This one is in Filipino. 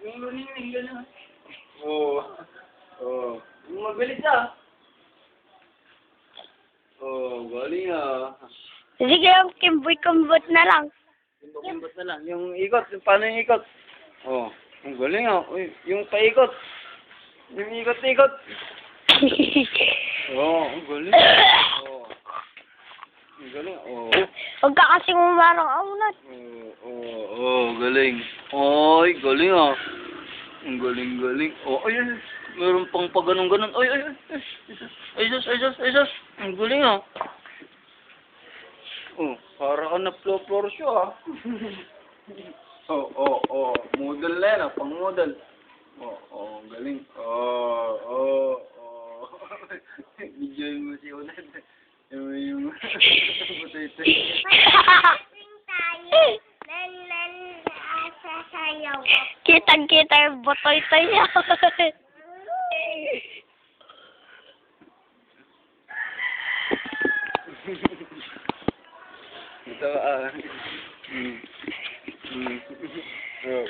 Yung luning gano'n. Oo. Oo. Yung mabilis ah. Oo, galing ah. Sige, yung kimboy-kumbot na lang. Kimbot na lang. Yung ikot, paano yung ikot? Oo. Ang galing ah. Uy, yung paikot. Yung ikot-ikot. Oo, ang galing. Oo. Ang galing. Oo. Huwag ka kasing umarang-aunan. Galing. Oy, galing ah. Ang galing-galing. Oh, ay, ay. Meron pang pa ganun-ganun. Ay, ay, ay. Ay, sus, ay, sus, ay, sus. Ang galing ah. Oh, para ka na floor show ah. Model na yan ah, pang model. Ang galing. Video mo si Unad. Yung potato. Sasayaw. Kitang-kita yung botoy-toy niya. Ito ah. Oh.